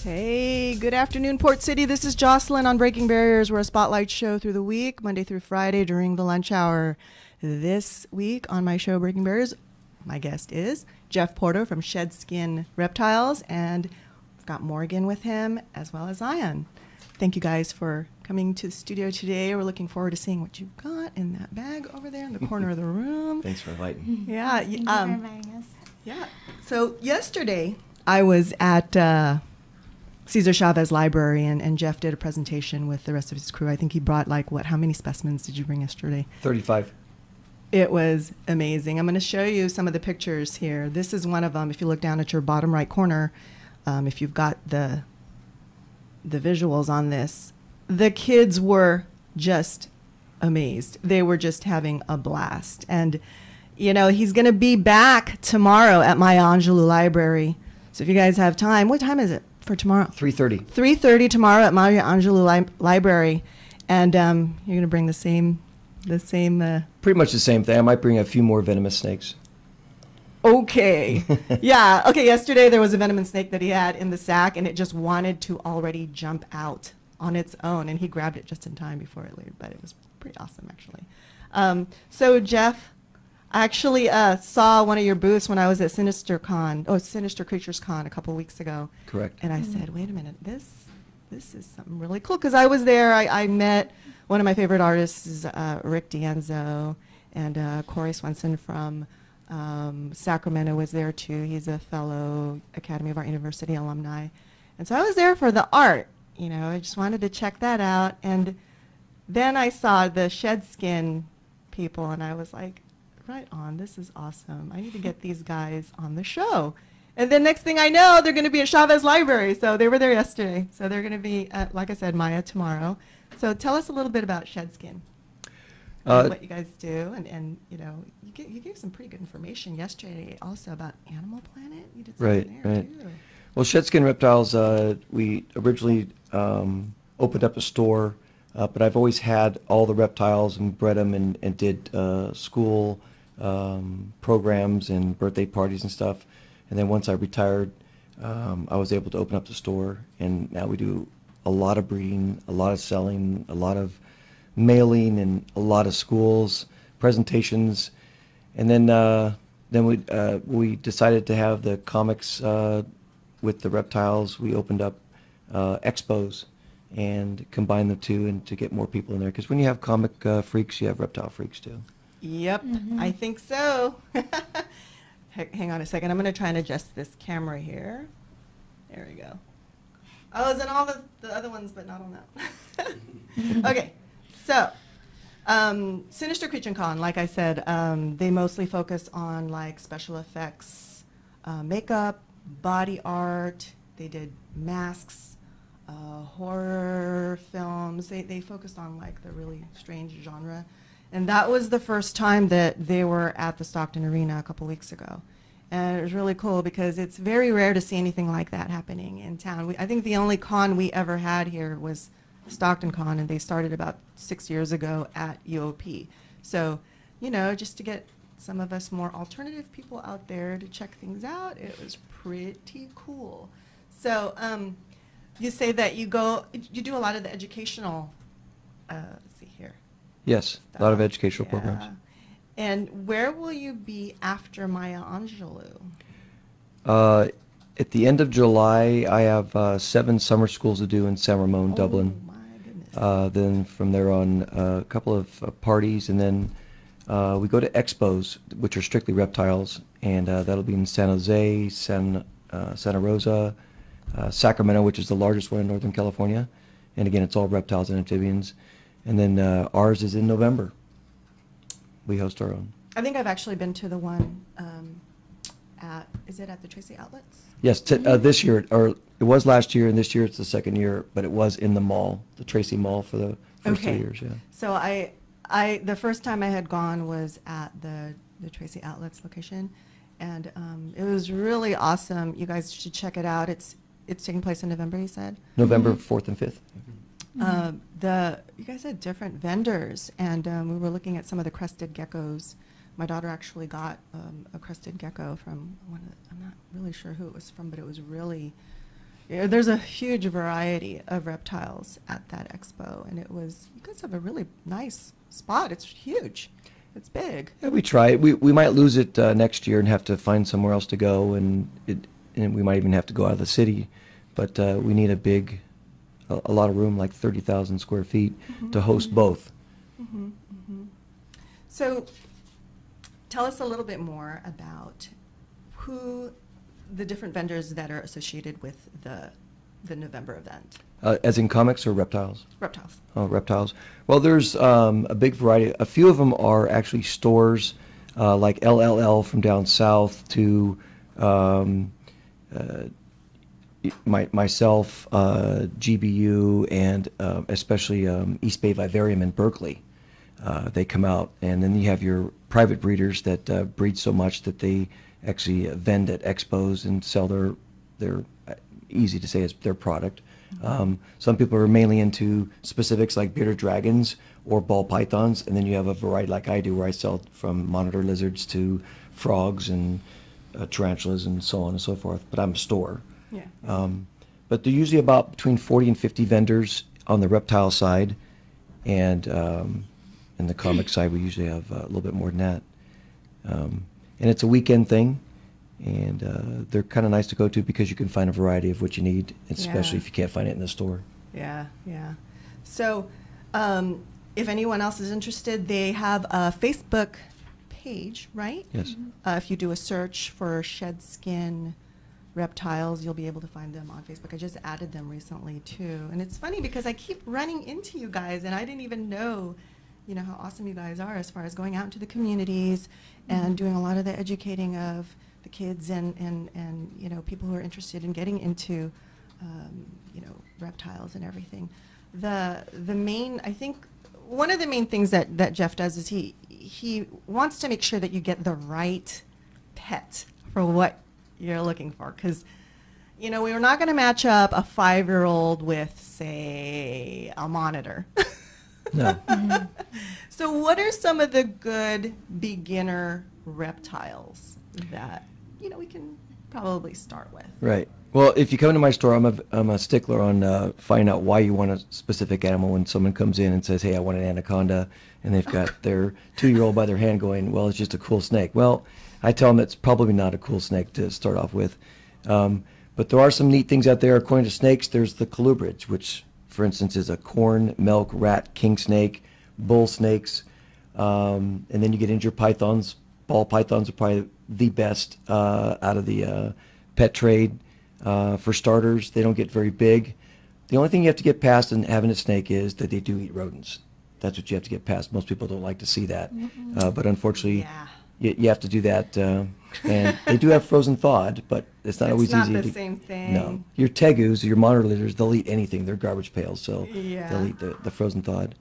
Hey, good afternoon, Port City. This is Jocelyn on Breaking Barriers. We're a spotlight show through the week, Monday through Friday during the lunch hour. This week on my show, Breaking Barriers, my guest is Jeff Porto from Shedskin Reptiles, and we've got Morgan with him as well as Zion. Thank you guys for coming to the studio today. We're looking forward to seeing what you've got in that bag over there in the corner of the room. Thanks for inviting. Yeah. Thank you for inviting us. Yeah. So yesterday I was at Cesar Chavez Library, and Jeff did a presentation with the rest of his crew. I think he brought how many specimens did you bring yesterday? 35. It was amazing. I'm going to show you some of the pictures here. This is one of them. If you look down at your bottom right corner, if you've got the visuals on this, the kids were just amazed. They were just having a blast. And, you know, he's going to be back tomorrow at Maya Angelou Library. So if you guys have time, what time is it for tomorrow? 3:30. 3:30 tomorrow at Maya Angelou Library. And you're going to bring the same Pretty much the same thing. I might bring a few more venomous snakes. Okay. Yeah. Okay. Yesterday there was a venomous snake that he had in the sack, and it just wanted to already jump out on its own, and he grabbed it just in time before it left. But it was pretty awesome, actually. So Jeff, I actually saw one of your booths when I was at Sinister Creatures Con a couple weeks ago. Correct. And I said, wait a minute, this is something really cool, because I was there. I met one of my favorite artists, is Rick D'Anzo, and Corey Swenson from Sacramento was there too. He's a fellow Academy of Art University alumni. And so I was there for the art. You know, I just wanted to check that out. And then I saw the Shedskin people, and I was like, right on, this is awesome. I need to get these guys on the show. And then next thing I know, they're going to be at Chavez Library. So they were there yesterday. So they're going to be at, like I said, Maya tomorrow. So tell us a little bit about Shedskin. What you guys do, and you know, you gave some pretty good information yesterday also about Animal Planet. You did something there too. Well, Shedskin Reptiles, we originally opened up a store, but I've always had all the reptiles and bred them and did school programs and birthday parties and stuff. And then once I retired, I was able to open up the store, and now we do a lot of breeding, a lot of selling, a lot of mailing, and a lot of schools, presentations. And then we decided to have the comics with the reptiles. We opened up expos and combined the two, and to get more people in there, because when you have comic freaks, you have reptile freaks too. Yep, I think so. Hang on a second. I'm going to try and adjust this camera here. There we go. I was in all the other ones, but not on that. Okay, so Sinister Creature Con, like I said, they mostly focus on like special effects, makeup, body art. They did masks, horror films. They focused on like the really strange genre. And that was the first time that they were at the Stockton Arena a couple weeks ago. And it was really cool because it's very rare to see anything like that happening in town. I think the only con we ever had here was Stockton Con, and they started about 6 years ago at UOP. So, you know, just to get some of us more alternative people out there to check things out, it was pretty cool. So you say that you do a lot of the educational, let's see here. Yes, a lot of educational programs. And where will you be after Maya Angelou? At the end of July, I have 7 summer schools to do in San Ramon, Dublin. Oh, my goodness. Then from there on, a couple of parties, and then we go to expos, which are strictly reptiles, and that'll be in San Jose, Santa Rosa, Sacramento, which is the largest one in Northern California. And again, it's all reptiles and amphibians. And then ours is in November. We host our own. I think I've actually been to the one is it at the Tracy Outlets? Yes, this year, or it was last year, and this year it's the second year, but it was in the mall, the Tracy Mall, for the first 3 years. Yeah. So the first time I had gone was at the Tracy Outlets location, and it was really awesome. You guys should check it out. It's taking place in November, you said? November 4th and 5th. You guys had different vendors, and we were looking at some of the crested geckos. My daughter actually got a crested gecko from I'm not really sure who it was from, but it was really Yeah, there's a huge variety of reptiles at that expo, and you guys have a really nice spot. It's huge. It's big. Yeah, we try. We might lose it next year and have to find somewhere else to go, and we might even have to go out of the city. But we need a lot of room, like 30,000 square feet, to host both. So tell us a little bit more about who the different vendors that are associated with the November event. As in comics or reptiles? Reptiles. Oh, reptiles. Well, there's a big variety. A few of them are actually stores, like LLL from down south to myself, GBU, and especially East Bay Vivarium in Berkeley. They come out, and then you have your private breeders that breed so much that they actually vend at expos and sell their easy to say is their product. Some people are mainly into specifics like bearded dragons or ball pythons, and then you have a variety like I do where I sell from monitor lizards to frogs and tarantulas and so on and so forth, but I'm a store. Yeah. But they're usually about between 40 and 50 vendors on the reptile side, and in the comic side we usually have a little bit more than that. And it's a weekend thing, and they're kind of nice to go to because you can find a variety of what you need, especially if you can't find it in the store. Yeah, yeah. So if anyone else is interested, they have a Facebook page, right? Yes. If you do a search for shed skin reptiles, you'll be able to find them on Facebook. I just added them recently too. And it's funny because I keep running into you guys, and I didn't even know how awesome you guys are as far as going out into the communities and doing a lot of the educating of the kids and people who are interested in getting into reptiles and everything. The main, I think one of the main things that Jeff does is he wants to make sure that you get the right pet for what you're looking for, because we're not going to match up a 5-year-old with, say, a monitor. No. So what are some of the good beginner reptiles that we can probably start with? Right. Well, if you come into my store, I'm a stickler on finding out why you want a specific animal. When someone comes in and says, "Hey, I want an anaconda," and they've got their 2-year-old by their hand going, "Well, it's just a cool snake." Well, I tell them it's probably not a cool snake to start off with. But there are some neat things out there. According to snakes, there's the colubrids, which, for instance, is a corn, milk, rat, king snake, bull snakes, and then you get into your pythons. Ball pythons are probably the best out of the pet trade. For starters, they don't get very big. The only thing you have to get past in having a snake is that they do eat rodents. That's what you have to get past. Most people don't like to see that, but unfortunately, you have to do that. And they do have frozen thawed, but it's not always easy. It's not the same thing. No, your tegus, your monitor lizards, they'll eat anything. They're garbage pails, so Yeah. they'll eat the frozen thawed.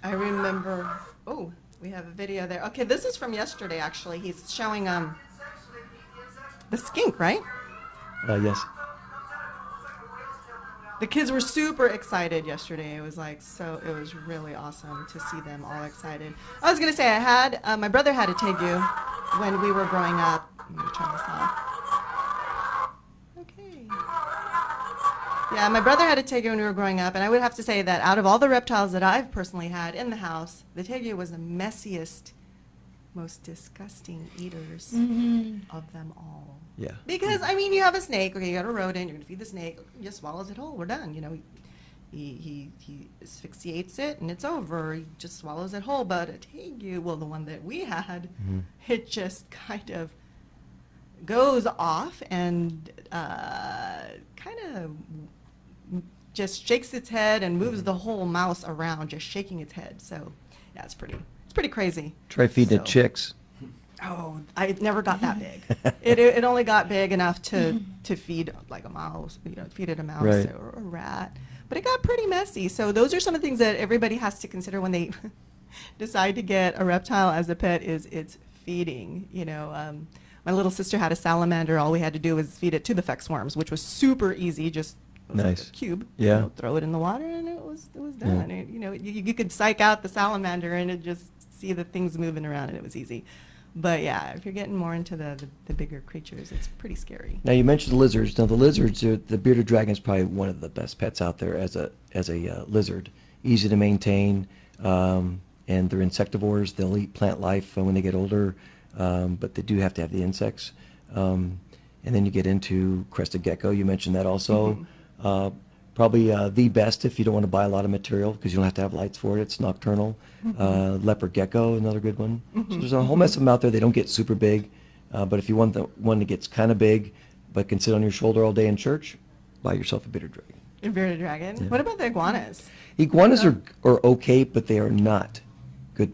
I remember. Oh, we have a video there. Okay, this is from yesterday. Actually, he's showing the skink, right? Yes. The kids were super excited yesterday. It was it was really awesome to see them all excited. I was gonna say my brother had a tegu when we were growing up. I'm gonna turn this off. Okay. Yeah, my brother had a tegu when we were growing up, and I would have to say that out of all the reptiles that I've personally had in the house, the tegu was the messiest, most disgusting eaters of them all. Yeah. Because, you have a snake, okay, you got a rodent, you're going to feed the snake, he just swallows it whole, we're done. He asphyxiates it, and it's over. He just swallows it whole. But a tegu, well, the one that we had, it just kind of goes off and kind of just shakes its head and moves the whole mouse around, just shaking its head. So, yeah, it's pretty crazy. Try feeding it chicks. Oh, I never got that big. It only got big enough to feed like a mouse, feed it a mouse or a rat. But it got pretty messy. So those are some of the things that everybody has to consider when they decide to get a reptile as a pet. Is it's feeding. My little sister had a salamander. All we had to do was feed it to the fex worms, which was super easy. Just like a cube. Yeah. Throw it in the water and it was done. Yeah. You could psych out the salamander and it just see the things moving around and it was easy. But yeah, if you're getting more into the bigger creatures, it's pretty scary. Now you mentioned lizards. Now the lizards, the bearded dragon is probably one of the best pets out there as a lizard. Easy to maintain, and they're insectivores. They'll eat plant life when they get older, but they do have to have the insects. And then you get into crested gecko. You mentioned that also. Probably the best if you don't want to buy a lot of material because you don't have to have lights for it. It's nocturnal. Leopard gecko, another good one. So there's a whole mess of them out there. They don't get super big, but if you want the one that gets kind of big but can sit on your shoulder all day in church, buy yourself a bearded dragon. A bearded dragon? Yeah. What about the iguanas? Iguanas are okay, but they are not good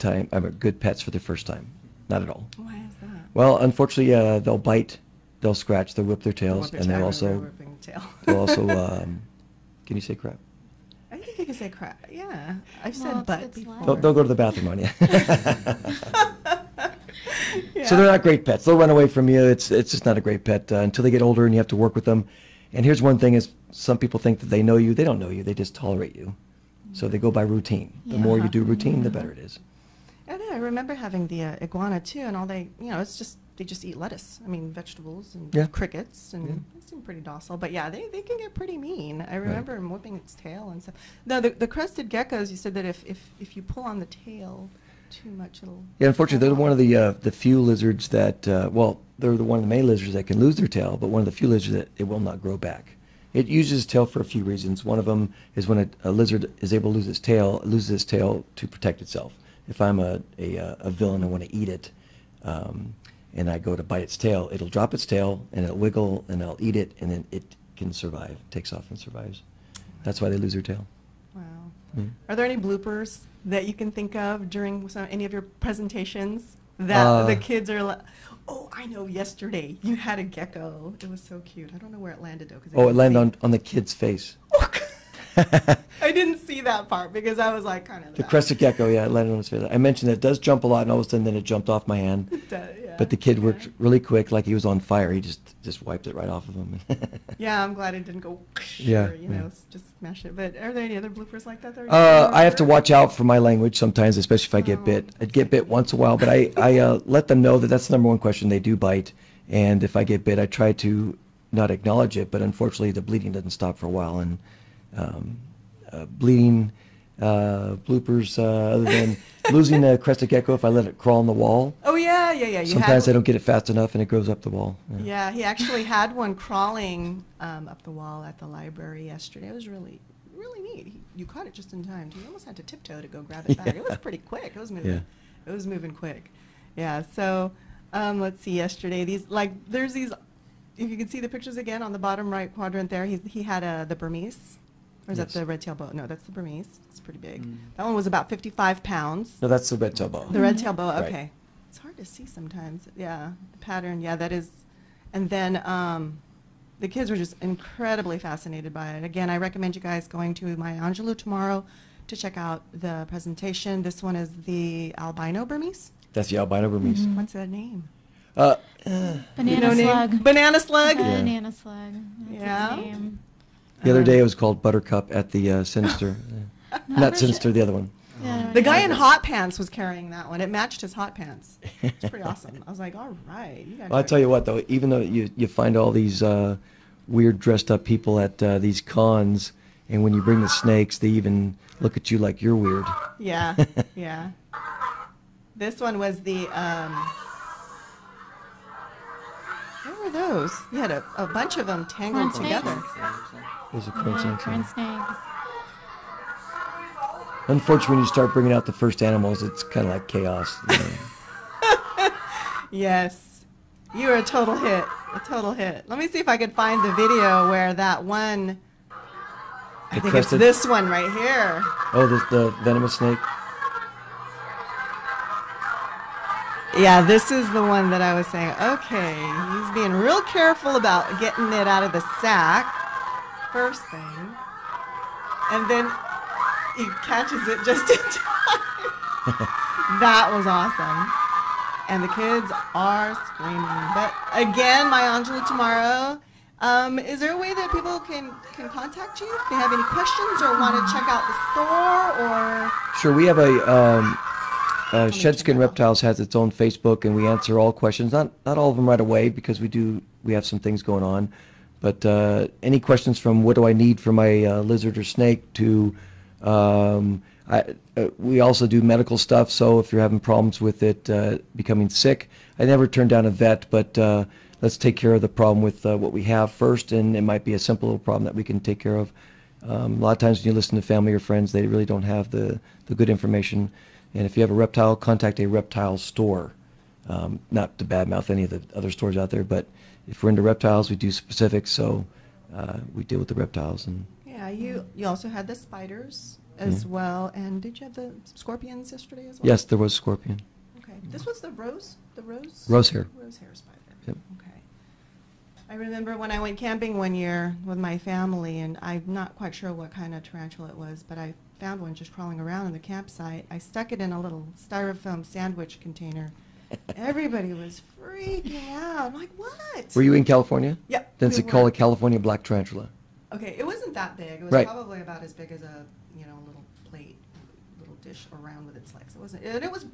pets for the first time. Not at all. Why is that? Well, unfortunately, they'll bite, they'll scratch, they'll whip their tails, and they'll also can you say crap? I think you can say crap. Yeah, I've said butt before. They'll go to the bathroom on you. So they're not great pets. They'll run away from you. It's just not a great pet until they get older and you have to work with them. And here's one thing: is some people think that they know you. They don't know you. They just tolerate you. So they go by routine. The more you do routine, the better it is. I remember having the iguana too, and all they just eat lettuce. I mean, vegetables and crickets, and they seem pretty docile. But yeah, they can get pretty mean. I remember him whipping its tail and stuff. Now, the crested geckos, you said that if you pull on the tail too much, it'll... Yeah, unfortunately, they're one of the few one of the main lizards that can lose their tail, but one of the few lizards that it will not grow back. It uses its tail for a few reasons. One of them is when a lizard is able to lose its tail, it loses its tail to protect itself. If I'm a villain and want to eat it, and I go to bite its tail, it'll drop its tail, and it'll wiggle, and I'll eat it, and then it can survive, takes off and survives. That's why they lose their tail. Wow. Are there any bloopers that you can think of during any of your presentations that the kids are like, oh, I know yesterday you had a gecko. It was so cute. I don't know where it landed, though. It landed on the kid's face. I didn't see that part because I was like kind of... The crested gecko, it landed on his face. I mentioned that it does jump a lot, and all of a sudden then it jumped off my hand. It does, yeah. But the kid worked really quick, like he was on fire. He just wiped it right off of him. Yeah, I'm glad it didn't go just smash it. But are there any other bloopers like that? I have to watch out for my language sometimes, especially if I get bit. I'd get bit once in a while, but I let them know that that's the number one question. They do bite, and if I get bit, I try to not acknowledge it, but unfortunately the bleeding doesn't stop for a while, and bleeding bloopers other than losing a crested gecko if I let it crawl on the wall. Oh yeah. Sometimes I don't get it fast enough and it goes up the wall. Yeah, he actually had one crawling up the wall at the library yesterday. It was really, really neat. You caught it just in time. You almost had to tiptoe to go grab it back. It was pretty quick. It was moving. Yeah. It was moving quick. Yeah. So let's see. Yesterday, there's these. If you can see the pictures again on the bottom right quadrant there, he had the Burmese. Or is that the red-tailed boa? No, that's the Burmese. It's pretty big. That one was about 55 pounds. No, that's the red-tailed boa. The red-tailed boa, okay. Right. It's hard to see sometimes. Yeah, the pattern, that is. And then the kids were just incredibly fascinated by it. Again, I recommend you guys going to my Angelou tomorrow to check out the presentation. This one is the albino Burmese. That's the albino Burmese. What's that name? Banana slug. Banana slug? Banana slug. That's his name. The other day it was called Buttercup at the Sinister. Not Sinister, the other one. The guy in hot pants was carrying that one. It matched his hot pants. It's pretty awesome. I was like, all right. I'll tell you what, though, even though you find all these weird dressed up people at these cons, and when you bring the snakes, they even look at you like you're weird. Yeah, yeah. This one was the... what were those? You had a bunch of them tangled together. Those are corn snakes. Corn snakes. Unfortunately, when you start bringing out the first animals, it's kind of like chaos. Yes. You were a total hit. A total hit. Let me see if I could find the video where that one... I think it's this one right here. Oh, the venomous snake? Yeah, this is the one that I was saying, okay, he's being real careful about getting it out of the sack, first thing, and then he catches it just in time. That was awesome. And the kids are screaming. But again, my Angelou tomorrow. Is there a way that people can contact you if they have any questions or want to check out the store? Or sure, we have Shedskin Reptiles has its own Facebook, and we answer all questions. Not all of them right away because we have some things going on, but any questions from what do I need for my lizard or snake to we also do medical stuff. So if you're having problems with it becoming sick, I never turn down a vet, but let's take care of the problem with what we have first, and it might be a simple little problem that we can take care of. A lot of times when you listen to family or friends, they really don't have the good information. And if you have a reptile, contact a reptile store. Not to badmouth any of the other stores out there, but if we're into reptiles, we do specifics, so we deal with the reptiles. And yeah, you also had the spiders as well, and did you have the scorpions yesterday as well? Yes, there was scorpion. Okay, this was the rose hair spider. Yep. Okay. I remember when I went camping one year with my family, and I'm not quite sure what kind of tarantula it was, but I found one just crawling around in the campsite. I stuck it in a little styrofoam sandwich container. Everybody was freaking out. I'm like, what? Were you in California? Yep. Then it's called a California black tarantula. Okay, it wasn't that big. It was right. Probably about as big as a little plate, little dish around with its legs. It wasn't. It was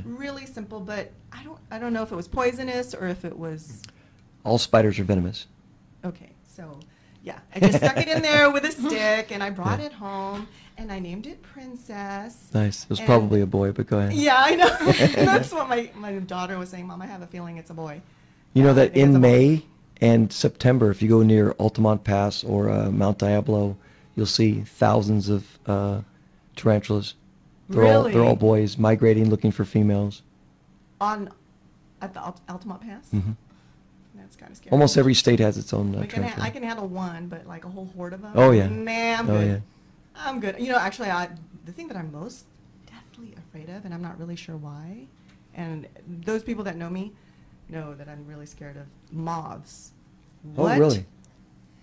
really simple. But I don't know if it was poisonous or if it was. All spiders are venomous. Okay, so yeah, I just stuck it in there with a stick, and I brought it home, and I named it Princess. Nice. It was probably a boy, but go ahead. Yeah, I know. That's what my daughter was saying. Mom, I have a feeling it's a boy. You know that in May and September, if you go near Altamont Pass or Mount Diablo, you'll see thousands of tarantulas. They're all boys migrating, looking for females. At the Altamont Pass? Mm-hmm. That's kind of scary. Almost every state has its own I can handle one, but like a whole horde of them? Oh, yeah. Nah, I'm good. I'm good. Actually, the thing that I'm most deathly afraid of, and I'm not really sure why, and those people that know me know that I'm really scared of moths. Oh, really?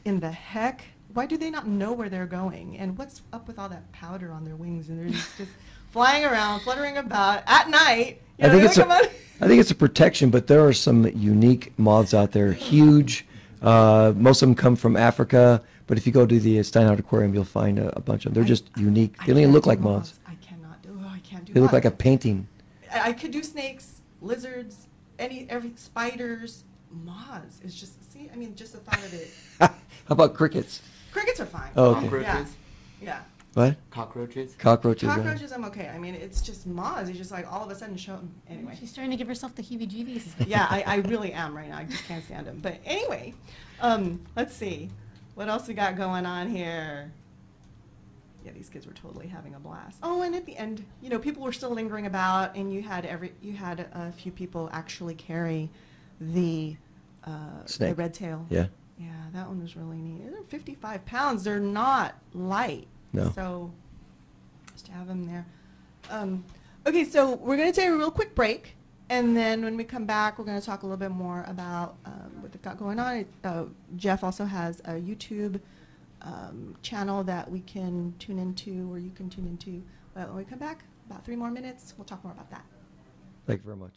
In the heck? Why do they not know where they're going? And what's up with all that powder on their wings? And they're just flying around, fluttering about at night. I think it's a protection, but there are some unique moths out there, huge. Most of them come from Africa, but if you go to the Steinhardt Aquarium, you'll find a bunch of them. They're just unique. They don't even look like moths. I cannot do. I can't do. They look like a painting. I could do snakes, lizards, every spiders, moths. It's just just the thought of it. How about crickets? Crickets are fine. Oh, okay. Cockroaches? Yeah. What? Cockroaches? Cockroaches, I'm okay. It's just moths. It's just like all of a sudden show them. Anyway. She's starting to give herself the heebie-jeebies. Yeah, I really am right now. I just can't stand them. But anyway, let's see. What else we got going on here? Yeah, these kids were totally having a blast. Oh, and at the end, people were still lingering about, and you had a few people actually carry the Snake. red tail. Yeah. Yeah, that one was really neat. They're 55 pounds. They're not light. No. So just to have them there. Okay, so we're going to take a real quick break, and then when we come back, we're going to talk a little bit more about what they've got going on. Jeff also has a YouTube channel that we can tune into, or you can tune into. But when we come back, about 3 more minutes, we'll talk more about that. Thank you very much.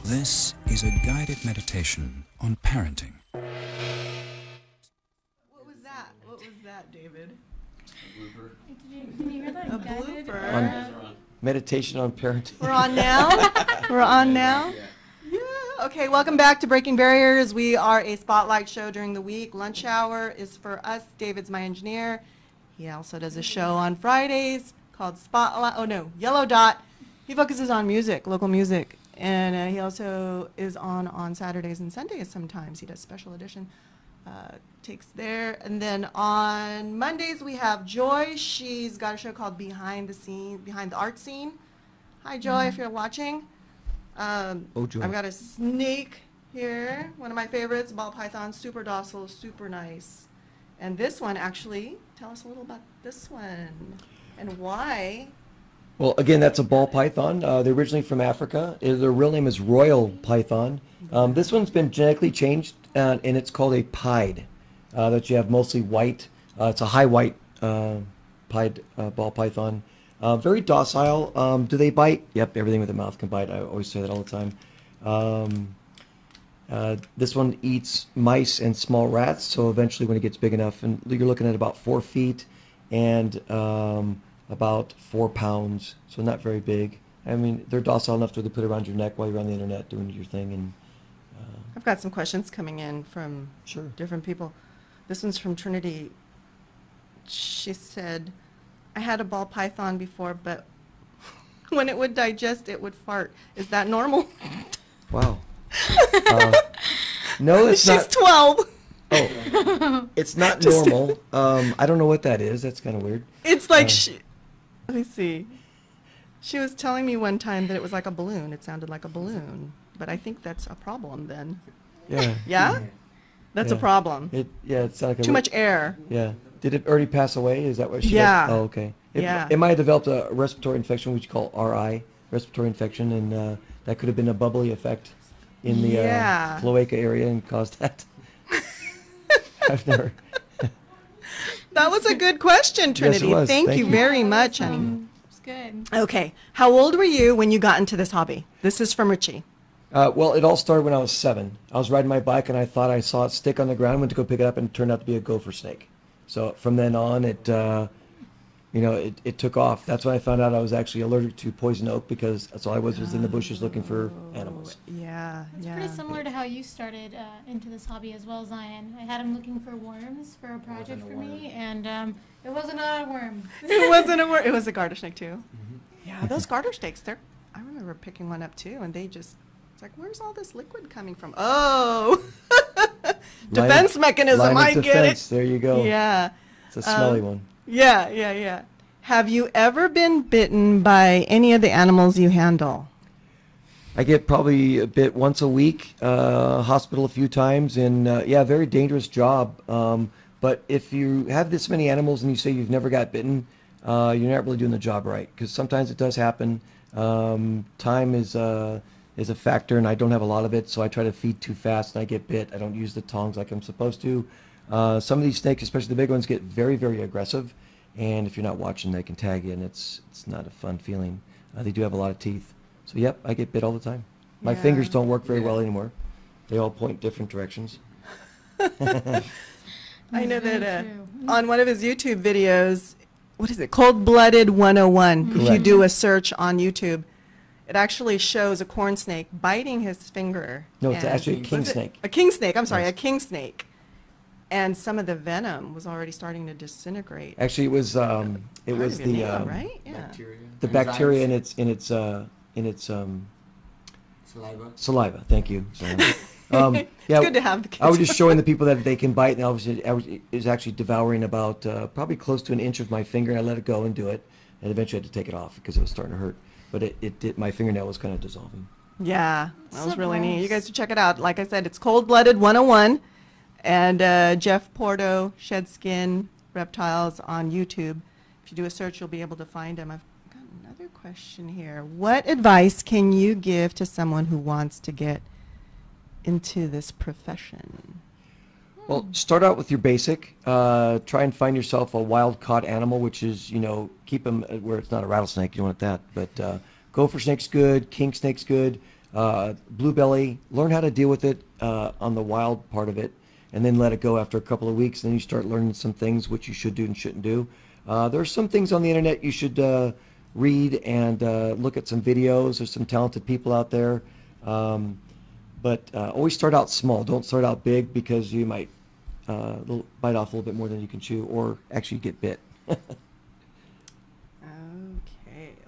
This is a guided meditation on parenting. What was that? What was that, David? Did you hear that? A Guided, blooper. Meditation on parenting. We're on now? We're on now? Yeah. Okay, welcome back to Breaking Barriers. We are a spotlight show during the week. Lunch hour is for us. David's my engineer. He also does a show on Fridays called Spotlight. Oh, no, Yellow Dot. He focuses on music, local music. And he also is on Saturdays and Sundays sometimes. He does special edition takes there. And then on Mondays we have Joy. She's got a show called Behind the Art Scene. Hi, Joy, if you're watching. Joy. I've got a snake here, one of my favorites, ball python, super docile, super nice. And this one, actually, tell us a little about this one and why. Well, again, that's a ball python. They're originally from Africa. Their real name is royal python. This one's been genetically changed, and it's called a pied. That you have mostly white. It's a high white pied ball python. Very docile. Do they bite? Yep, everything with a mouth can bite. I always say that all the time. This one eats mice and small rats, so eventually when it gets big enough, and you're looking at about 4 feet and about 4 pounds, so not very big. I mean, they're docile enough to put around your neck while you're on the internet doing your thing. And I've got some questions coming in from different people. This one's from Trinity. She said, I had a ball python before, but when it would digest, it would fart. Is that normal? Wow. No, it's not. She's 12. Oh, it's not normal. I don't know what that is. That's kind of weird. It's like, let me see. She was telling me one time that it was like a balloon. It sounded like a balloon. But I think that's a problem then. Yeah. Yeah? That's a problem. It sounded like Too much air. Yeah. Did it already pass away? Is that what she Yeah. got? Oh, okay. Yeah. It might have developed a respiratory infection, which you call RI, respiratory infection, and that could have been a bubbly effect in the cloaca area and caused that. I've never. That was a good question, Trinity. Yes, it was. Thank you you. very much, honey. It's good. Okay. How old were you when you got into this hobby? This is from Richie. Well, it all started when I was 7. I was riding my bike and I thought I saw it stick on the ground, went to go pick it up, and it turned out to be a gopher snake. So from then on, it took off. That's when I found out I was actually allergic to poison oak, because that's all I was in the bushes looking for animals. Yeah, It's pretty similar to how you started into this hobby as well, Zion. I had him looking for worms for a project for me, and it wasn't a worm. It wasn't a word. It was a garter snake too. Yeah, those garter snakes. I remember picking one up too, and it's like, where's all this liquid coming from? Oh, defense mechanism. Line I of get defense. it. There you go. Yeah. It's a smelly one. Yeah. Have you ever been bitten by any of the animals you handle? I get probably a bit once a week, hospital a few times, and very dangerous job. But if you have this many animals and you say you've never got bitten, you're not really doing the job right, because sometimes it does happen. Time is a factor, and I don't have a lot of it, so I try to feed too fast and I get bit. I don't use the tongs like I'm supposed to. Some of these snakes, especially the big ones, get very, very aggressive, and if you're not watching, they can tag you, and it's not a fun feeling. They do have a lot of teeth. So yep, I get bit all the time. My fingers don't work very well anymore. They all point different directions. I know that on one of his YouTube videos, what is it, Cold-Blooded 101, if you Correct. do a search on YouTube, it actually shows a corn snake biting his finger. No, it's and- actually a king Was it- snake. A king snake, I'm sorry, Yes. a king snake. And some of the venom was already starting to disintegrate. Actually, it was Part the of your nail, right? Yeah. Bacteria. the bacteria in its saliva. Thank you. So, It's good to have the kids. I was just showing the people that they can bite, and it was actually devouring about probably close to an inch of my finger, and I let it go and do it, and eventually I had to take it off because it was starting to hurt. But it did, my fingernail was kind of dissolving. Yeah, that was So really neat. You gross. guys should check it out. Like I said, it's Cold-Blooded 101, and Jeff Porto, Shed Skin Reptiles on YouTube. If you do a search, you'll be able to find him. I've got another another question here. What advice can you give to someone who wants to get into this profession? Well, start out with your basic. Try and find yourself a wild caught animal, which is, keep them where it's not a rattlesnake. You don't want that. But gopher snake's good. King snake's good. Blue belly. Learn how to deal with it on the wild part of it, and then let it go after a couple of weeks. Then you start learning some things which you should do and shouldn't do. There are some things on the internet you should read and look at some videos. There's some talented people out there. But always start out small. Don't start out big, because you might bite off a little bit more than you can chew, or actually get bit. Okay,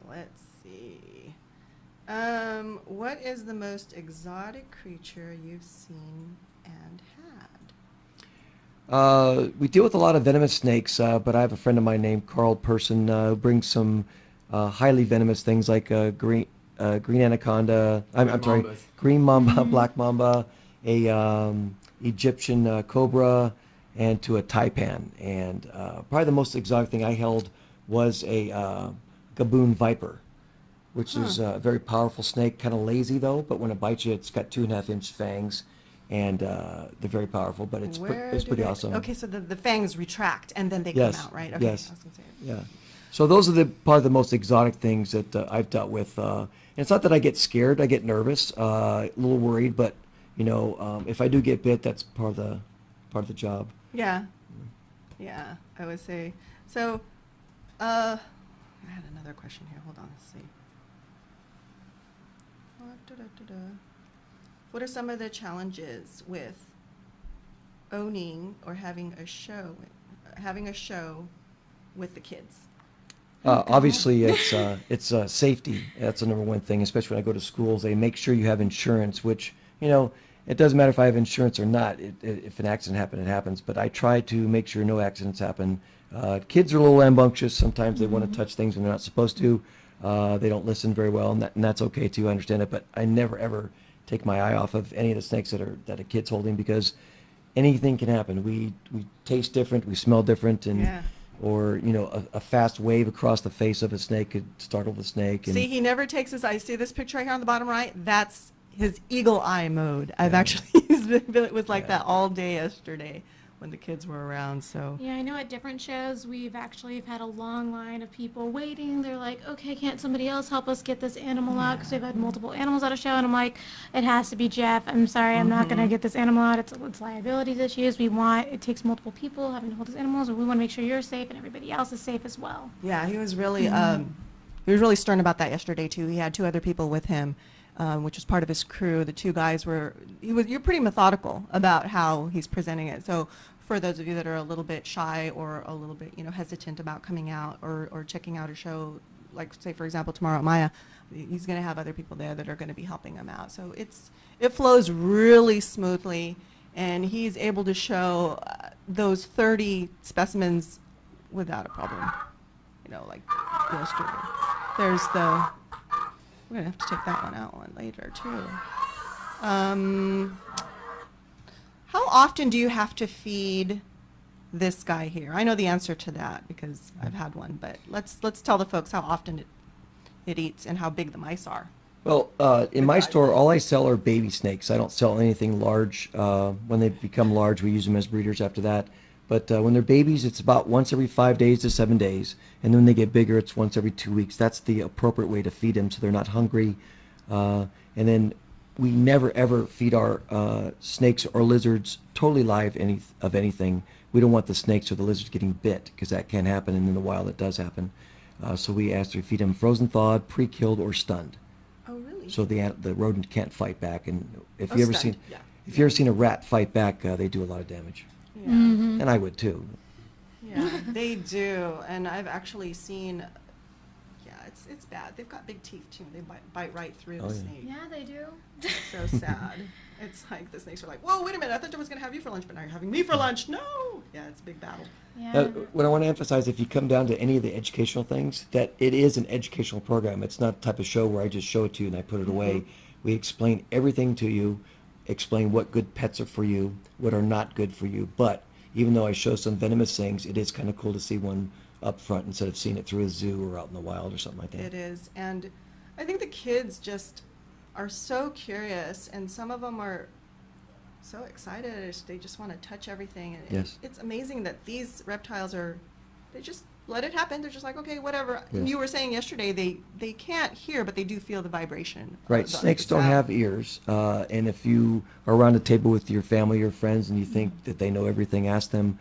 let's see. What is the most exotic creature you've seen and had? We deal with a lot of venomous snakes, but I have a friend of mine named Carl Person who brings some highly venomous things like green anaconda. I'm sorry, green mamba, black mamba, a Egyptian cobra, and to a taipan. And probably the most exotic thing I held was a gaboon viper, which is a very powerful snake, kind of lazy though, but when it bites you, it's got 2.5-inch fangs, and they're very powerful, but it's pretty awesome. Okay, so the fangs retract and then they Yes, come out, right? Okay, yes. I was gonna say it. Yeah. So those are probably the most exotic things that I've dealt with. And it's not that I get scared; I get nervous, a little worried. But if I do get bit, that's part of the job. Yeah, yeah, I would say. So, I had another question here. Hold on, let's see. What are some of the challenges with owning or having a show with the kids? Obviously, it's safety. That's the number one thing, especially when I go to schools. They make sure you have insurance, which, it doesn't matter if I have insurance or not. If an accident happens, it happens. But I try to make sure no accidents happen. Kids are a little rambunctious. Sometimes they want to touch things when they're not supposed to. They don't listen very well, and that's okay too. I understand it. But I never, ever take my eye off of any of the snakes that a kid's holding, because anything can happen. We taste different. We smell different. And Yeah. Or a fast wave across the face of a snake could startle the snake. And See, he never takes his eye. See this picture right here on the bottom right? That's his eagle eye mode. I've actually it was like that all day yesterday when the kids were around. So Yeah, I know at different shows we've actually had a long line of people waiting. They're like, okay, can't somebody else help us get this animal out? Because we've had multiple animals at a show, and I'm like, it has to be Jeff. I'm sorry, I'm not going to get this animal out. It's liabilities issues. It takes multiple people having to hold these animals, and we want to make sure you're safe and everybody else is safe as well. yeah, he was really stern about that yesterday too. He had 2 other people with him, which was part of his crew. The 2 guys you're pretty methodical about how he's presenting it. So for those of you that are a little bit shy or a little bit, hesitant about coming out or checking out a show, like say for example tomorrow at Maya, he's going to have other people there that are going to be helping him out. So it flows really smoothly, and he's able to show those 30 specimens without a problem. Like yesterday. We're going to have to take that one out later too. How often do you have to feed this guy here? I know the answer to that because I've had one, but let's tell the folks how often it eats and how big the mice are. Well, in my store, all I sell are baby snakes. I don't sell anything large. When they become large, we use them as breeders after that. But when they're babies, it's about once every 5 days to 7 days. And then when they get bigger, it's once every 2 weeks. That's the appropriate way to feed them so they're not hungry. And then we never, ever feed our snakes or lizards totally live of anything. We don't want the snakes or the lizards getting bit, because that can happen, and in the wild it does happen. So we ask to feed them frozen, thawed, pre-killed, or stunned. Oh, really? So the rodent can't fight back. And if Oh, you ever stunned, seen, yeah. if you ever seen a rat fight back, they do a lot of damage. Yeah. And I would too. Yeah, they do, and I've actually seen. Yeah, it's bad. They've got big teeth too. They bite right through the yeah. snake. Yeah, they do. It's so sad. It's like the snakes are like, whoa, wait a minute, I thought I was going to have you for lunch, but now you're having me for lunch. No! Yeah, it's a big battle. Yeah. What I want to emphasize, if you come down to any of the educational things, that it is an educational program. It's not the type of show where I just show it to you and I put it away. We explain everything to you, explain what good pets are for you, what are not good for you. But even though I show some venomous things, it is kind of cool to see one up front instead of seeing it through a zoo or out in the wild or something like that. It is, and I think the kids just are so curious, and some of them are so excited. They just want to touch everything. And Yes. it's amazing that these reptiles they just let it happen. They're just like, okay, whatever. Yes. You were saying yesterday they can't hear, but they do feel the vibration. Right. Snakes don't have ears. And if you are around a table with your family or friends and you think that they know everything, ask them,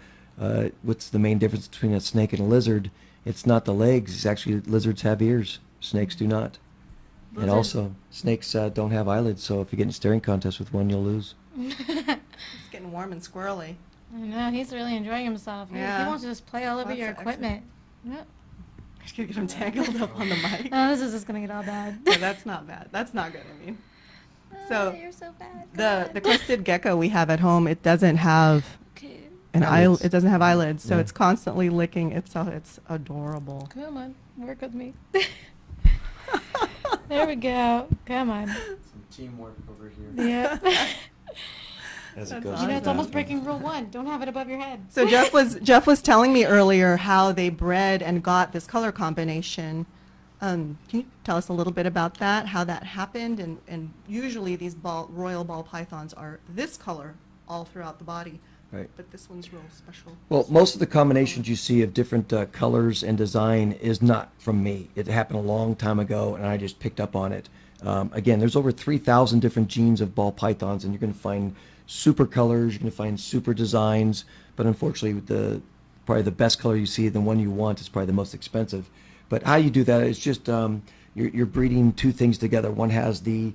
what's the main difference between a snake and a lizard? It's not the legs. It's actually lizards have ears. Snakes do not. And also, snakes don't have eyelids, so if you get in a staring contest with one, you'll lose. It's getting warm and squirrely. I know, he's really enjoying himself. Yeah. He wants to just play all over Lots your of equipment. Yep. I'm just gonna get him tangled up on the mic. Oh, this is just gonna get all bad. No, that's not bad. That's not good. I mean, so you're so bad. the crested gecko we have at home, it doesn't have Okay. an Eyelids. it doesn't have eyelids, so Yeah. it's constantly licking itself. It's adorable. Come on, work with me. There we go. Come on. Some teamwork over here. Yep. As That's it goes. You know, it's awesome. almost breaking rule 1. Don't have it above your head. So Jeff was telling me earlier how they bred and got this color combination. Can you tell us a little bit about that? How that happened? And usually these royal ball pythons are this color all throughout the body, Right. but this one's real special. Well, most of the combinations you see of different colors and design is not from me. It happened a long time ago, and I just picked up on it. Again, there's over 3,000 different genes of ball pythons, and you're going to find super colors, you're going to find super designs, but unfortunately, probably the best color you see, the one you want, is probably the most expensive. But how you do that is just you're breeding two things together. One has the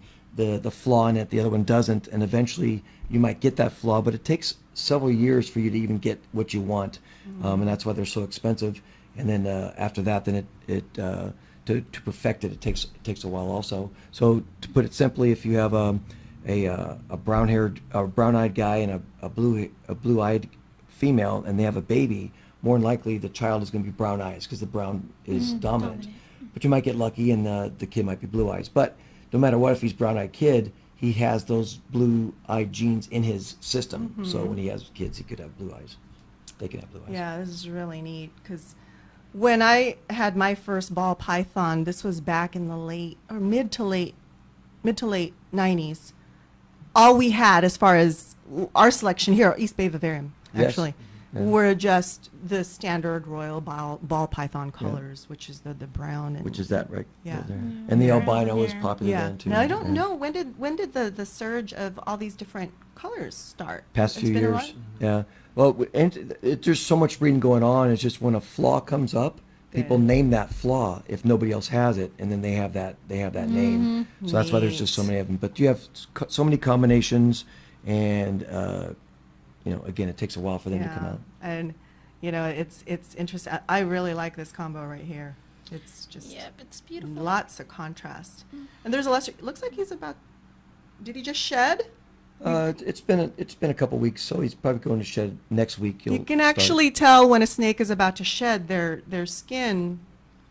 flaw in it, the other one doesn't, and eventually you might get that flaw, but it takes several years for you to even get what you want, and that's why they're so expensive. And then after that, then to perfect it takes a while also. So to put it simply, if you have a brown-eyed guy and a blue-eyed female, and they have a baby, more than likely the child is going to be brown eyes because the brown is dominant. But you might get lucky and the kid might be blue eyes. But no matter what, if he's brown-eyed kid, he has those blue-eyed genes in his system. So when he has kids, he could have blue eyes. They can have blue eyes. Yeah, this is really neat because when I had my first ball python, this was back in the mid to late 90s. All we had as far as our selection here, East Bay Vivarium, Yes. actually, Yeah. were just the standard royal ball python colors, which is the brown. And Which is that, right? Yeah. Right there. And the Yeah. albino is Yeah. popular yeah. then too. Now I don't Yeah. know when did the surge of all these different colors start? Past It's few been a years. while? Yeah. Well, there's so much breeding going on. It's just when a flaw comes up, people Good. name that flaw if nobody else has it, and then they have that name. So that's why there's just so Neat. many of them. But you have so many combinations, and again, it takes a while for them to come out. And it's interesting. I really like this combo right here. It's just Yep, it's beautiful. lots of contrast. And there's a lesser. It looks like he's about. Did he just shed? It's been a couple weeks, so he's probably going to shed next week. You He'll can start. actually tell when a snake is about to shed. Their skin,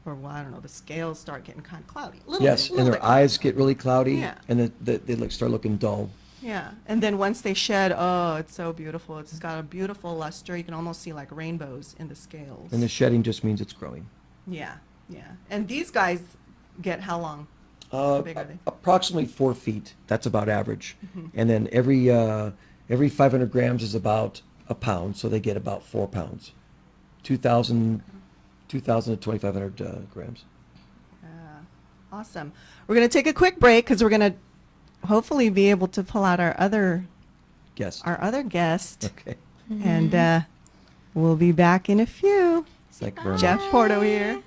or well, I don't know, the scales start getting kind of cloudy. Yes, and their bit. eyes get really cloudy, Yeah. and they start looking dull. Yeah, and then once they shed, oh, it's so beautiful. It's got a beautiful luster. You can almost see like rainbows in the scales. And the shedding just means it's growing. Yeah. And these guys get how long? How big are they? Approximately 4 feet. That's about average. And then every 500 grams is about a pound, so they get about 4 pounds. 2,000 to 2,500 grams. Yeah. Awesome. We're going to take a quick break because we're going to hopefully be able to pull out our other Yes. guest. Okay. And we'll be back in a few. Thank you very Jeff much. Porto here.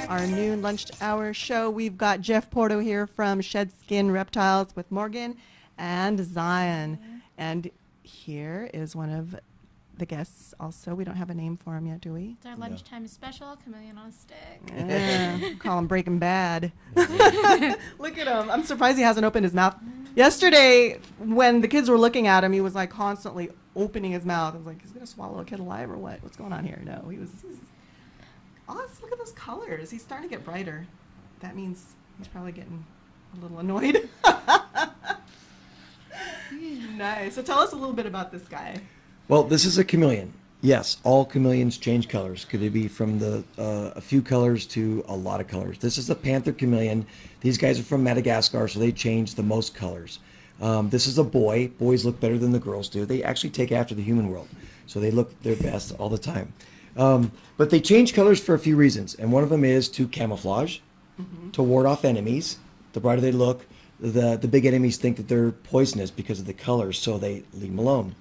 Our noon lunch hour show. We've got Jeff Porto here from Shed Skin Reptiles with Morgan and Zion. And here is one of the guests also. We don't have a name for him yet, do we? It's our lunchtime special, chameleon on a stick. Yeah, call him Breaking Bad. Look at him. I'm surprised he hasn't opened his mouth. Yesterday, when the kids were looking at him, he was like constantly opening his mouth. I was like, he's going to swallow a kid alive or what? What's going on here? No, he was... Oh, look at those colors. He's starting to get brighter. That means he's probably getting a little annoyed. Nice. So tell us a little bit about this guy. Well, this is a chameleon. Yes, all chameleons change colors. Could it be from the a few colors to a lot of colors? This is a panther chameleon. These guys are from Madagascar, so they change the most colors. This is a boy. Boys look better than the girls do. They actually take after the human world, so they look their best all the time. But they change colors for a few reasons, and one of them is to camouflage, to ward off enemies. The brighter they look, the big enemies think that they're poisonous because of the colors, so they leave them alone.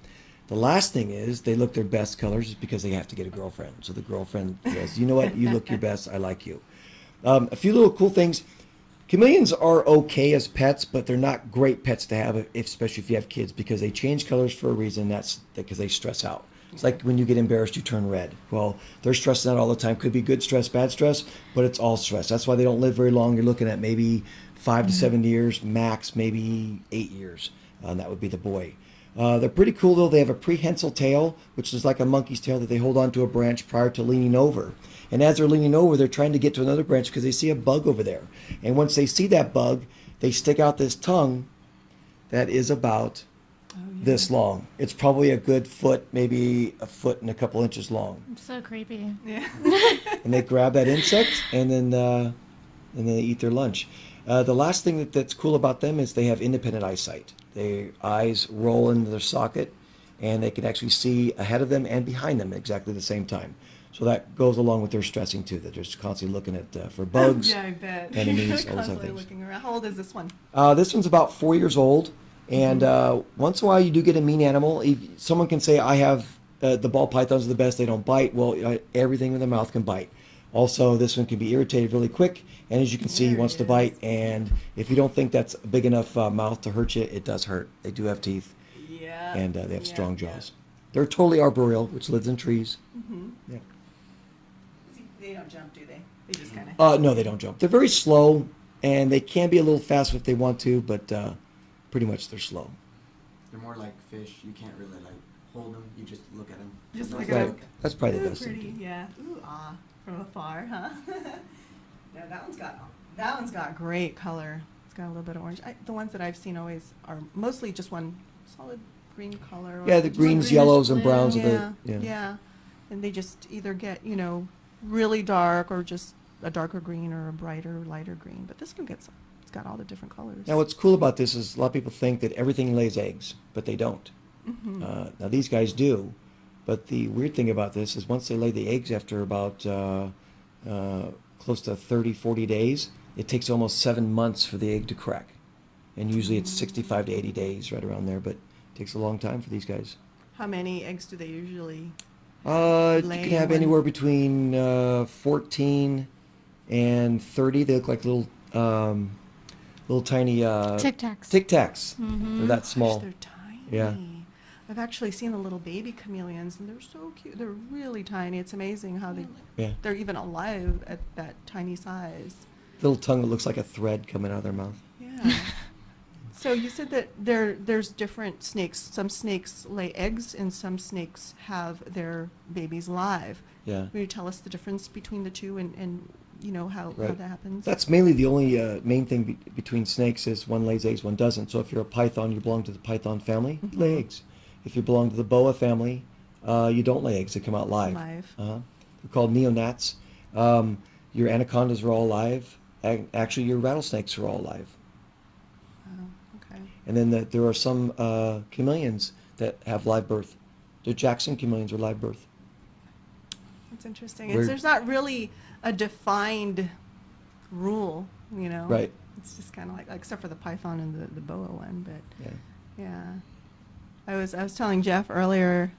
The last thing is they look their best colors is because they have to get a girlfriend. So the girlfriend says, you know what, you look your best, I like you. A few little cool things. Chameleons are okay as pets, but they're not great pets to have, especially if you have kids, because they change colors for a reason. That's because they stress out. It's like when you get embarrassed, you turn red. Well, they're stressing out all the time. Could be good stress, bad stress, but it's all stress. That's why they don't live very long. You're looking at maybe 5 to 7 years, max maybe 8 years. And that would be the boy. They're pretty cool, though. They have a prehensile tail, which is like a monkey's tail that they hold onto a branch prior to leaning over. And as they're leaning over, they're trying to get to another branch because they see a bug over there. And once they see that bug, they stick out this tongue that is about this long. It's probably a good foot, maybe a foot and a couple inches long. So creepy. Yeah. And they grab that insect, and then they eat their lunch. The last thing that's cool about them is they have independent eyesight. Their eyes roll into their socket, and they can actually see ahead of them and behind them at exactly the same time. So that goes along with their stressing too, that they're just constantly looking at for bugs, Yeah, I bet. enemies, all those other Constantly things. looking around. How old is this one? This one's about 4 years old, and once in a while you do get a mean animal. Someone can say, I have the ball pythons are the best, they don't bite. Well, everything in their mouth can bite. Also, this one can be irritated really quick, and as you can see, he There wants it to is. bite, and if you don't think that's a big enough mouth to hurt you, it does hurt. They do have teeth, Yeah. and they have Yeah, strong yeah. jaws. They're totally arboreal, which lives in trees. Yeah. They don't jump, do they? They just kind of. No, they don't jump. They're very slow, and they can be a little fast if they want to, but pretty much they're slow. They're more like fish. You can't really like hold them. You just look at them. Just No, look it's at Right. them. That's probably the Ooh, best thing to pretty, do. yeah. Ooh, ah, from afar, huh? Yeah, that one's got great color. It's got a little bit of orange. The ones that I've seen always are mostly just one solid green color. or Yeah, the just one greens, greenish yellows, and blue. browns are the- Yeah, yeah. yeah. And they just either get, really dark or just a darker green or a brighter, lighter green. But this one it's got all the different colors. Now, what's cool about this is a lot of people think that everything lays eggs, but they don't. Now, these guys do, but the weird thing about this is once they lay the eggs after about close to 30, 40 days, it takes almost 7 months for the egg to crack. And usually it's 65 to 80 days, right around there, but it takes a long time for these guys. How many eggs do they usually? You Lay can have one- anywhere between 14 and 30. They look like little tiny Tic Tacs. Tic Tacs. They're that small. Gosh, they're tiny. Yeah. I've actually seen the little baby chameleons, and they're so cute. They're really tiny. It's amazing how Yeah. they're even alive at that tiny size. Little tongue that looks like a thread coming out of their mouth. Yeah. So you said that there's different snakes. Some snakes lay eggs, and some snakes have their babies live. Yeah. Will you tell us the difference between the two, and how Right. that happens? That's mainly the only main thing between snakes is one lays eggs, one doesn't. So if you're a python, you belong to the python family, you lay eggs. If you belong to the boa family, you don't lay eggs. They come out live. Live. They're called neonats. Your anacondas are all live. Actually, your rattlesnakes are all live. Oh, okay. And then there are some chameleons that have live birth. The Jackson chameleons are live birth. That's interesting. We're- There's not really a defined rule, Right. It's just kind of like, except for the python and the boa one, but Yeah. yeah. I was telling Jeff earlier,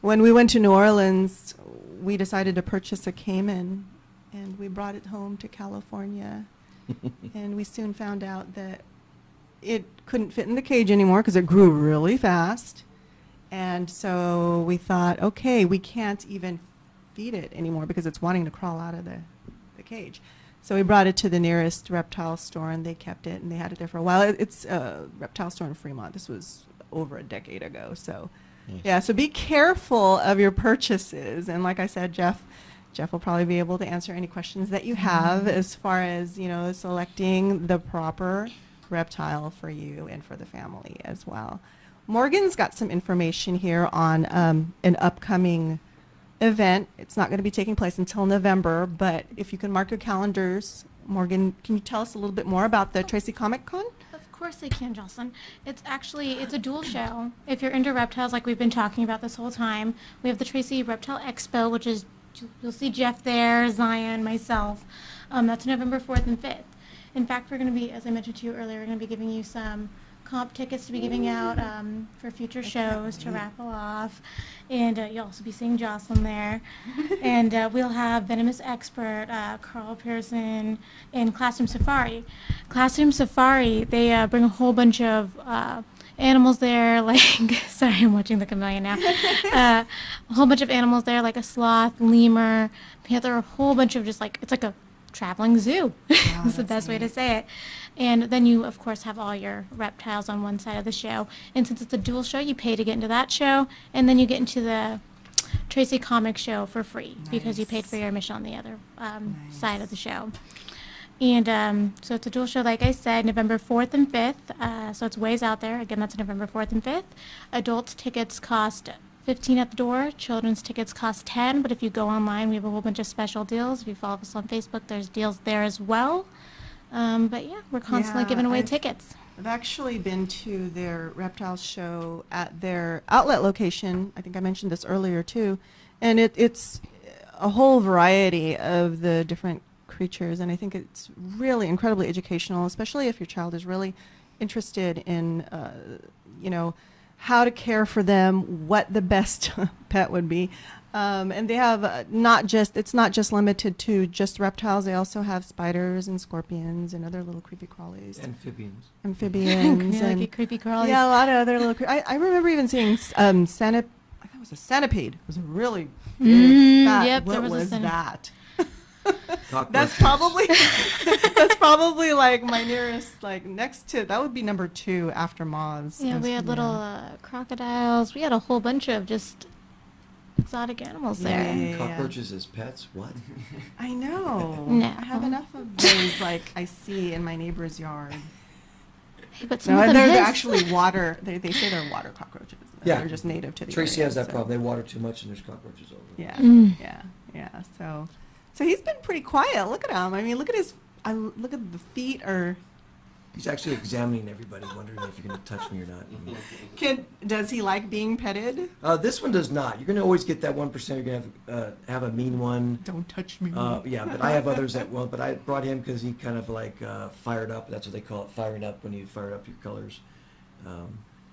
when we went to New Orleans, we decided to purchase a caiman, and we brought it home to California, and we soon found out that it couldn't fit in the cage anymore because it grew really fast. And so we thought, okay, we can't even feed it anymore because it's wanting to crawl out of the cage. So we brought it to the nearest reptile store, and they kept it, and they had it there for a while. It's a reptile store in Fremont. This was over a decade ago. So, Nice. yeah, so be careful of your purchases. And like I said, Jeff will probably be able to answer any questions that you have as far as, selecting the proper reptile for you and for the family as well. Morgan's got some information here on an upcoming event. It's not going to be taking place until November, but if you can mark your calendars, Morgan, can you tell us a little bit more about the Tracy Comic Con? Of course I can, Jocelyn. It's a dual show. If you're into reptiles like we've been talking about this whole time, we have the Tracy Reptile Expo, which is, you'll see Jeff there, Zion, myself. That's November 4th and 5th. In fact, we're going to be, as I mentioned to you earlier, we're going to be giving you some comp tickets to be giving out for future shows to raffle off. And you'll also be seeing Jocelyn there. And we'll have Venomous Expert, Carl Pearson, and Classroom Safari. Classroom Safari, they bring a whole bunch of animals there, like, sorry, I'm watching the chameleon now. A whole bunch of animals there, like a sloth, lemur, panther, a whole bunch of just like, it's like a traveling zoo. That's the best way to say it. And then you, of course, have all your reptiles on one side of the show. And since it's a dual show, you pay to get into that show, and then you get into the Tracy Comic Show for free because you paid for your admission on the other side of the show. And so it's a dual show, like I said, November 4th and 5th. So it's ways out there. Again, that's November 4th and 5th. Adult tickets cost $15 at the door. Children's tickets cost $10. But if you go online, we have a whole bunch of special deals. If you follow us on Facebook, there's deals there as well. But yeah, we're constantly Yeah, giving away I've- tickets. I've actually been to their reptile show at their outlet location. I think I mentioned this earlier too. And it's a whole variety of the different creatures. And I think it's really incredibly educational, especially if your child is really interested in, how to care for them, what the best pet would be. And they have it's not just limited to just reptiles. They also have spiders and scorpions and other little creepy crawlies. Amphibians. Amphibians. Like creepy crawlies. Yeah, a lot of other little I remember even seeing I thought it was a centipede. It was a really big, fat, yep, what there was a was centipede. that? Cockroaches. That's probably like my nearest, like next to, that would be number 2 after moths. Yeah, we had little crocodiles. We had a whole bunch of just exotic animals there. Yeah. Cockroaches as pets? What? I know. No. I have enough of those, like I see in my neighbor's yard. Hey, but some No, of and them they're hiss. actually water. They say they're water cockroaches. Yeah. They're just native to the Tracy area, has that so- problem. They water too much and there's cockroaches over. Yeah, Mm. yeah. So he's been pretty quiet. Look at him. I mean, look at look at the feet. Or He's actually examining everybody, wondering if you're going to touch me or not. does he like being petted? This one does not. You're going to always get that 1%. You're going to have a mean one. Don't touch me. Yeah, but I have others that won't. But I brought him because he kind of like fired up. That's what they call it, firing up, when you fire up your colors.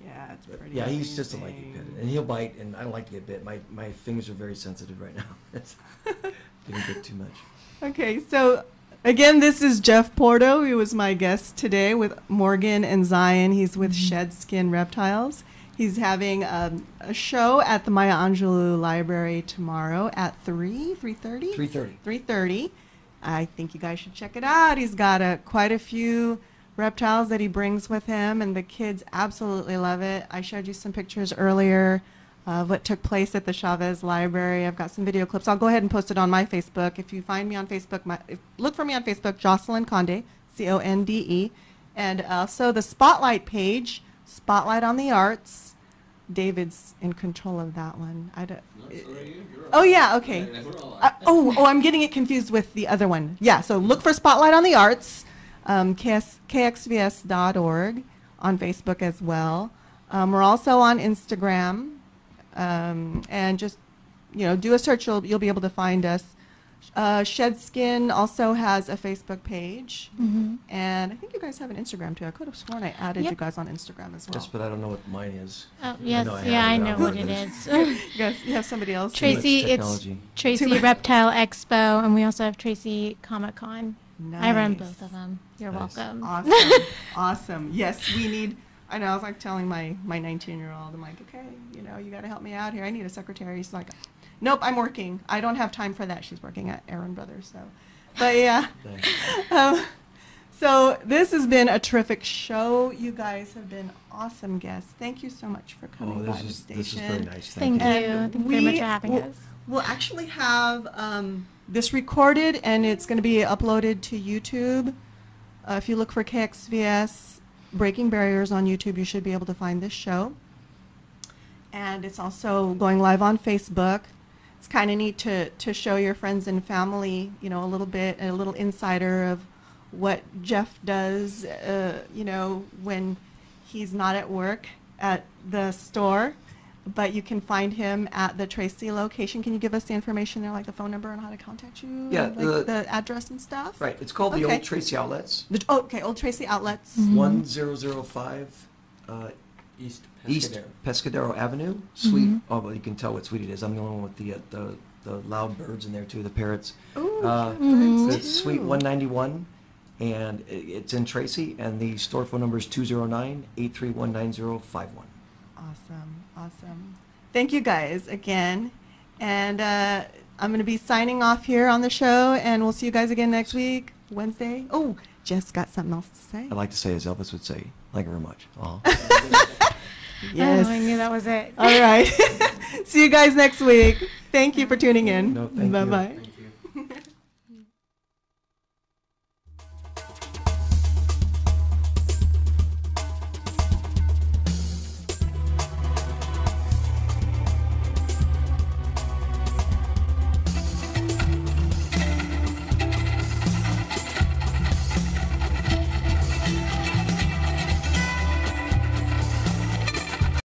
Yeah, it's pretty. Yeah, he's just a like amazing. get petted, and he'll bite. And I don't like to get bit. My fingers are very sensitive right now. It's getting bit too much. Okay, so again, this is Jeff Porto. He was my guest today with Morgan and Zion. He's with Shed Skin Reptiles. He's having a show at the Maya Angelou Library tomorrow at 3:30? 3:30. 3:30. I think you guys should check it out. He's got quite a few reptiles that he brings with him, and the kids absolutely love it. I showed you some pictures earlier of what took place at the Chavez Library. I've got some video clips. I'll go ahead and post it on my Facebook. If you find me on Facebook, look for me on Facebook, Jocelyn Conde, Conde, and also the Spotlight page, Spotlight on the Arts. David's in control of that one. Oh yeah, okay. I'm getting it confused with the other one. Yeah, so look for Spotlight on the Arts, KXVS.org on Facebook as well. We're also on Instagram. And just, do a search. You'll be able to find us. Shed Skin also has a Facebook page. Mm-hmm. And I think you guys have an Instagram too. I could have sworn I added you guys on Instagram as well. Yes, but I don't know what mine is. Oh, yes, I I have it. know what it is. You have somebody else? Tracy, much it's technology. Tracy Reptile Expo, and we also have Tracy Comic Con. I run Nice. both of them. You're Nice. welcome. Awesome. Awesome. Yes, we need. I know. I was like telling my 19-year-old, I'm like, okay, you got to help me out here. I need a secretary. She's like, nope, I'm working. I don't have time for that. She's working at Aaron Brothers. So, but yeah. Thanks. So this has been a terrific show. You guys have been awesome guests. Thank you so much for coming by the station. This is very nice. Thank you. And Thank you very much for having will- us. We'll actually have this recorded, and it's going to be uploaded to YouTube. If you look for KXVS Breaking Barriers on YouTube, you should be able to find this show. And it's also going live on Facebook. It's kind of neat to show your friends and family, a little insider of what Jeff does, when he's not at work at the store. But you can find him at the Tracy location. Can you give us the information there, like the phone number and how to contact you? Yeah, and, like the address and stuff? Right. It's called the Okay. Old Tracy Outlets. Old Tracy Outlets. 1005 East East Pescadero. Pescadero Avenue. Suite. Oh, well, you can tell what suite it is. I'm the only one with the loud birds in there too, the parrots. Ooh, It's Suite 191, and it's in Tracy. And the store phone number is 209-831-9051. Awesome. Thank you guys again. And I'm going to be signing off here on the show, and we'll see you guys again next week, Wednesday. Oh, Jeff's got something else to say. I like to say, as Elvis would say, "Thank you very much." Yes. Oh, I knew that was it. All right. See you guys next week. Thank you for tuning in. No, thank you. Bye-bye.